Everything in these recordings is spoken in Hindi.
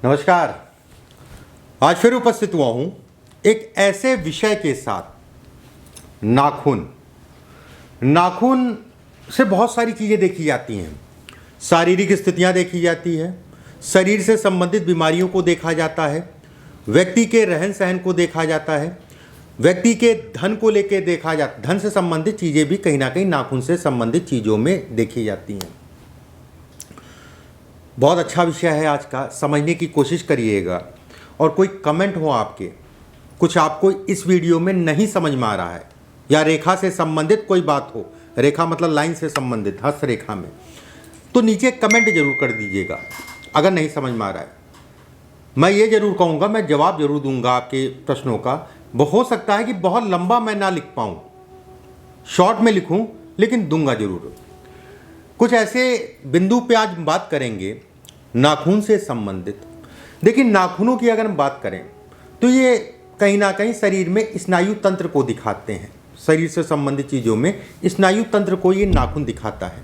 नमस्कार। आज फिर उपस्थित हुआ हूं एक ऐसे विषय के साथ, नाखून। नाखून से बहुत सारी चीज़ें देखी जाती हैं। शारीरिक स्थितियां देखी जाती है, शरीर से संबंधित बीमारियों को देखा जाता है, व्यक्ति के रहन सहन को देखा जाता है, व्यक्ति के धन को लेकर देखा जाता, धन से संबंधित चीज़ें भी कहीं ना कहीं नाखून से संबंधित चीज़ों में देखी जाती हैं। बहुत अच्छा विषय है आज का, समझने की कोशिश करिएगा। और कोई कमेंट हो आपके, कुछ आपको इस वीडियो में नहीं समझ में आ रहा है, या रेखा से संबंधित कोई बात हो, रेखा मतलब लाइन से संबंधित, हस्तरेखा में, तो नीचे कमेंट जरूर कर दीजिएगा। अगर नहीं समझ में आ रहा है, मैं ये जरूर कहूँगा, मैं जवाब जरूर दूंगा आपके प्रश्नों का। हो सकता है कि बहुत लंबा मैं ना लिख पाऊँ, शॉर्ट में लिखूँ, लेकिन दूंगा जरूर। कुछ ऐसे बिंदु पे आज बात करेंगे नाखून से संबंधित। देखिए, नाखूनों की अगर हम बात करें तो ये कहीं ना कहीं शरीर में स्नायु तंत्र को दिखाते हैं। शरीर से संबंधित चीज़ों में स्नायु तंत्र को ये नाखून दिखाता है।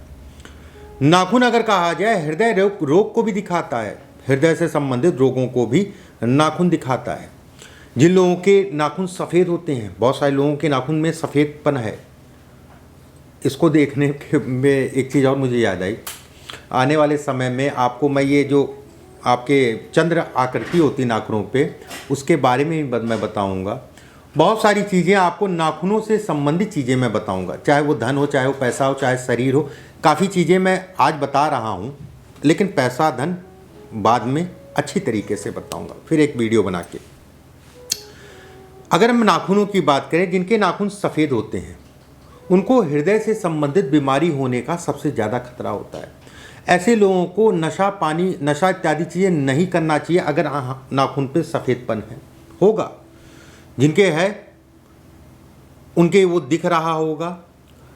नाखून अगर कहा जाए हृदय रोग को भी दिखाता है, हृदय से संबंधित रोगों को भी नाखून दिखाता है। जिन लोगों के नाखून सफ़ेद होते हैं, बहुत सारे लोगों के नाखून में सफ़ेदपन है, इसको देखने के में एक चीज़ और मुझे याद आई। आने वाले समय में आपको मैं ये जो आपके चंद्र आकृति होती नाखूनों पे, उसके बारे में भी मैं बताऊंगा। बहुत सारी चीज़ें आपको नाखूनों से संबंधित चीज़ें मैं बताऊंगा, चाहे वो धन हो, चाहे वो पैसा हो, चाहे शरीर हो। काफ़ी चीज़ें मैं आज बता रहा हूँ, लेकिन पैसा धन बाद में अच्छी तरीके से बताऊँगा, फिर एक वीडियो बना के। अगर हम नाखूनों की बात करें, जिनके नाखून सफ़ेद होते हैं उनको हृदय से संबंधित बीमारी होने का सबसे ज़्यादा खतरा होता है। ऐसे लोगों को नशा पानी, नशा इत्यादि चीज़ें नहीं करना चाहिए अगर नाखून पे सफ़ेदपन है होगा। जिनके है उनके वो दिख रहा होगा।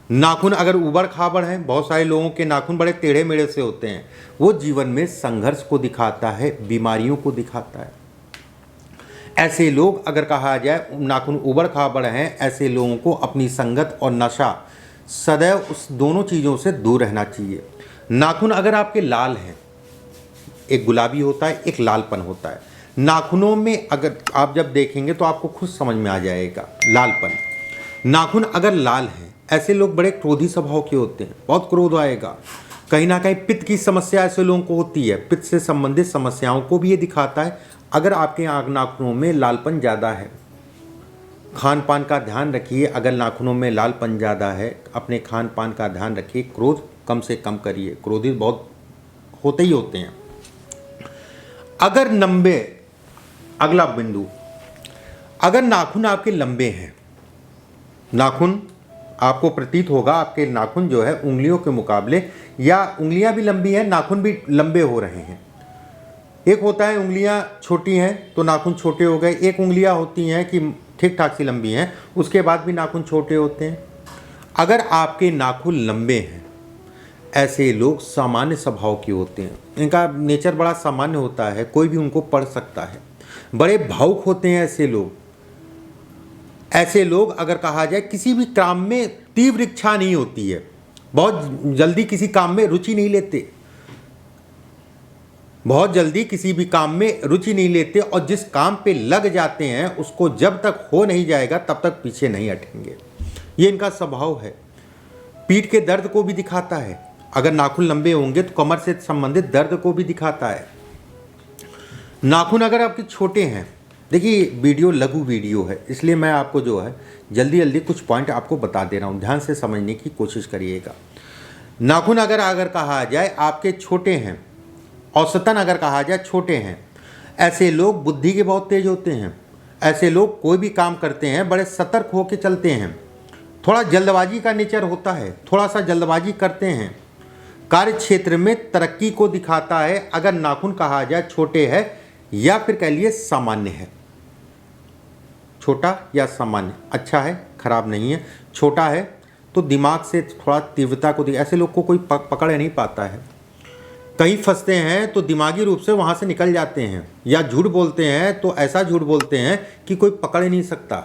नाखून अगर उबड़ खाबड़ हैं, बहुत सारे लोगों के नाखून बड़े टेढ़े मेढ़े से होते हैं, वो जीवन में संघर्ष को दिखाता है, बीमारियों को दिखाता है। ऐसे लोग अगर कहा जाए नाखून उबड़ खाबड़ हैं, ऐसे लोगों को अपनी संगत और नशा सदैव उस दोनों चीज़ों से दूर रहना चाहिए। नाखून अगर आपके लाल हैं, एक गुलाबी होता है, एक लालपन होता है नाखूनों में, अगर आप जब देखेंगे तो आपको खुद समझ में आ जाएगा लालपन। नाखून अगर लाल हैं, ऐसे लोग बड़े क्रोधी स्वभाव के होते हैं, बहुत क्रोध आएगा। कहीं ना कहीं पित्त की समस्या ऐसे लोगों को होती है, पित्त से संबंधित समस्याओं को भी ये दिखाता है। अगर आपके नाखूनों में लालपन ज़्यादा है, खान पान का ध्यान रखिए। अगर नाखूनों में लालपन ज़्यादा है, अपने खान पान का ध्यान रखिए। क्रोध कम से कम करिए, क्रोधित बहुत होते ही होते हैं। अगर लंबे, अगला बिंदु, अगर नाखून आपके लंबे हैं, नाखून आपको प्रतीत होगा आपके नाखून जो है उंगलियों के मुकाबले, या उंगलियां भी लंबी हैं, नाखून भी लंबे हो रहे हैं। एक होता है उंगलियां छोटी हैं तो नाखून छोटे हो गए, एक उंगलियां होती हैं कि ठीक ठाक सी लंबी हैं, उसके बाद भी नाखून छोटे होते हैं। अगर आपके नाखून लंबे हैं, ऐसे लोग सामान्य स्वभाव के होते हैं, इनका नेचर बड़ा सामान्य होता है, कोई भी उनको पढ़ सकता है। बड़े भावुक होते हैं ऐसे लोग। ऐसे लोग अगर कहा जाए किसी भी काम में तीव्र इच्छा नहीं होती है, बहुत जल्दी किसी काम में रुचि नहीं लेते, बहुत जल्दी किसी भी काम में रुचि नहीं लेते, और जिस काम पे लग जाते हैं उसको जब तक हो नहीं जाएगा तब तक पीछे नहीं हटेंगे। ये इनका स्वभाव है। पीठ के दर्द को भी दिखाता है, अगर नाखून लंबे होंगे तो कमर से संबंधित दर्द को भी दिखाता है। नाखून अगर आपके छोटे हैं, देखिए वीडियो लघु वीडियो है, इसलिए मैं आपको जो है जल्दी जल्दी कुछ पॉइंट आपको बता दे रहा हूँ, ध्यान से समझने की कोशिश करिएगा। नाखून अगर कहा जाए आपके छोटे हैं, औसतन अगर कहा जाए छोटे हैं, ऐसे लोग बुद्धि के बहुत तेज होते हैं। ऐसे लोग कोई भी काम करते हैं बड़े सतर्क होकर चलते हैं। थोड़ा जल्दबाजी का नेचर होता है, थोड़ा सा जल्दबाजी करते हैं। कार्य क्षेत्र में तरक्की को दिखाता है अगर नाखून कहा जाए छोटे है, या फिर कह लिए सामान्य है। छोटा या सामान्य, अच्छा है खराब नहीं है। छोटा है तो दिमाग से थोड़ा तीव्रता को ऐसे लोग को कोई पकड़ नहीं पाता है, कहीं फंसते हैं तो दिमागी रूप से वहाँ से निकल जाते हैं, या झूठ बोलते हैं तो ऐसा झूठ बोलते हैं कि कोई पकड़ ही नहीं सकता।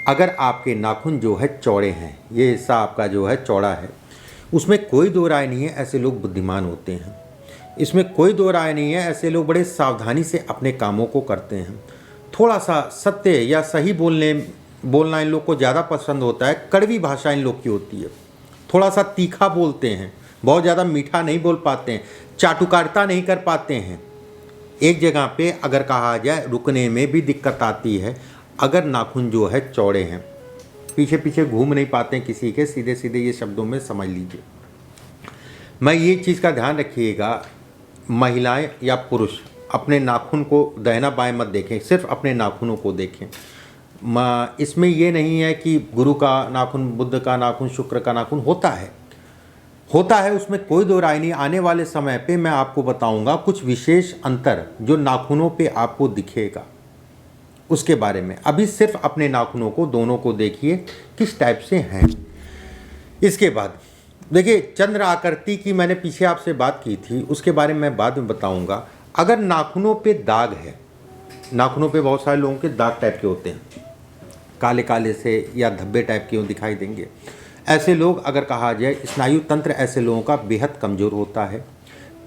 अगर आपके नाखून जो है चौड़े हैं, ये हिस्सा आपका जो है चौड़ा है, उसमें कोई दो राय नहीं है, ऐसे लोग बुद्धिमान होते हैं। इसमें कोई दो राय नहीं है। ऐसे लोग बड़े सावधानी से अपने कामों को करते हैं। थोड़ा सा सत्य या सही बोलना इन लोग को ज़्यादा पसंद होता है। कड़वी भाषा इन लोग की होती है। थोड़ा सा तीखा बोलते हैं, बहुत ज़्यादा मीठा नहीं बोल पाते हैं, चाटुकारिता नहीं कर पाते हैं। एक जगह पे अगर कहा जाए रुकने में भी दिक्कत आती है। अगर नाखून जो है चौड़े हैं, पीछे पीछे घूम नहीं पाते हैं किसी के, सीधे सीधे ये शब्दों में समझ लीजिए। मैं ये चीज़ का ध्यान रखिएगा, महिलाएं या पुरुष अपने नाखून को दाहिना बाएं मत देखें, सिर्फ अपने नाखूनों को देखें। इसमें ये नहीं है कि गुरु का नाखून, बुद्ध का नाखून, शुक्र का नाखून होता है, उसमें कोई दो राय नहीं। आने वाले समय पे मैं आपको बताऊंगा कुछ विशेष अंतर जो नाखूनों पे आपको दिखेगा, उसके बारे में। अभी सिर्फ अपने नाखूनों को, दोनों को देखिए किस टाइप से हैं। इसके बाद देखिए, चंद्र आकृति की मैंने पीछे आपसे बात की थी, उसके बारे में मैं बाद में बताऊंगा। अगर नाखूनों पे दाग है, नाखूनों पे बहुत सारे लोगों के दाग टाइप के होते हैं, काले काले से या धब्बे टाइप के दिखाई देंगे। ऐसे लोग, अगर कहा जाए स्नायु तंत्र ऐसे लोगों का बेहद कमज़ोर होता है,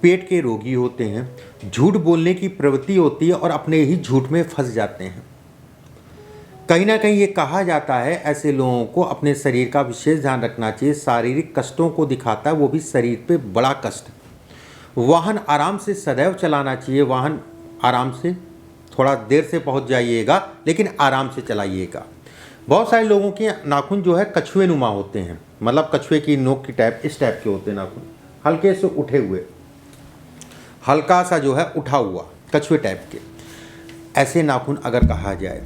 पेट के रोगी होते हैं, झूठ बोलने की प्रवृत्ति होती है और अपने ही झूठ में फंस जाते हैं। कहीं ना कहीं ये कहा जाता है ऐसे लोगों को अपने शरीर का विशेष ध्यान रखना चाहिए। शारीरिक कष्टों को दिखाता है, वो भी शरीर पे बड़ा कष्ट। वाहन आराम से सदैव चलाना चाहिए। वाहन आराम से, थोड़ा देर से पहुंच जाइएगा लेकिन आराम से चलाइएगा। बहुत सारे लोगों के नाखून जो है कछुए नुमा होते हैं, मतलब कछुए की नोक की टाइप, इस टाइप के होते हैं नाखून, हल्के से उठे हुए, हल्का सा जो है उठा हुआ, कछुए टाइप के। ऐसे नाखून अगर कहा जाए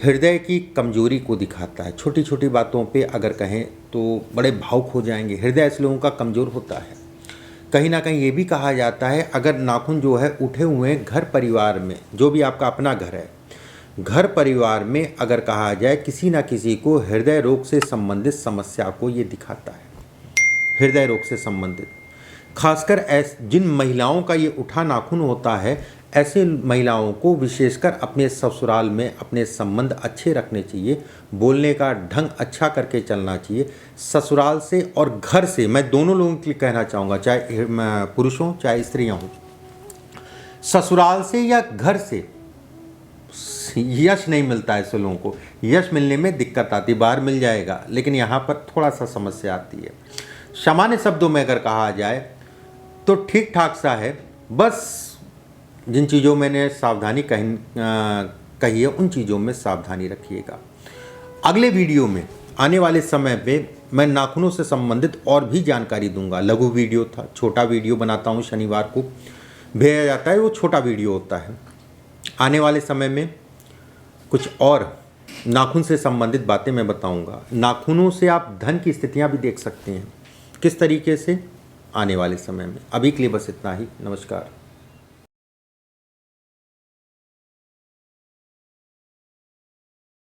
हृदय की कमजोरी को दिखाता है। छोटी छोटी बातों पे अगर कहें तो बड़े भावुक हो जाएंगे। हृदय ऐसे लोगों का कमज़ोर होता है। कहीं ना कहीं ये भी कहा जाता है अगर नाखून जो है उठे हुए हैं घर परिवार में, जो भी आपका अपना घर है, घर परिवार में अगर कहा जाए किसी ना किसी को हृदय रोग से संबंधित समस्या को ये दिखाता है। हृदय रोग से संबंधित खासकर जिन महिलाओं का ये उठा नाखून होता है, ऐसे महिलाओं को विशेषकर अपने ससुराल में अपने संबंध अच्छे रखने चाहिए, बोलने का ढंग अच्छा करके चलना चाहिए। ससुराल से और घर से, मैं दोनों लोगों के लिए कहना चाहूँगा, चाहे पुरुष हों चाहे स्त्रियाँ हों, ससुराल से या घर से यश नहीं मिलता है। ऐसे लोगों को यश मिलने में दिक्कत आती है, बाहर मिल जाएगा लेकिन यहाँ पर थोड़ा सा समस्या आती है। सामान्य शब्दों में अगर कहा जाए तो ठीक ठाक सा है। बस जिन चीज़ों मैंने सावधानी कही है उन चीज़ों में सावधानी रखिएगा। अगले वीडियो में आने वाले समय पे मैं नाखूनों से संबंधित और भी जानकारी दूंगा। लघु वीडियो था, छोटा वीडियो बनाता हूँ, शनिवार को भेजा जाता है, वो छोटा वीडियो होता है। आने वाले समय में कुछ और नाखून से संबंधित बातें मैं बताऊंगा। नाखूनों से आप धन की स्थितियां भी देख सकते हैं किस तरीके से, आने वाले समय में। अभी के लिए बस इतना ही। नमस्कार।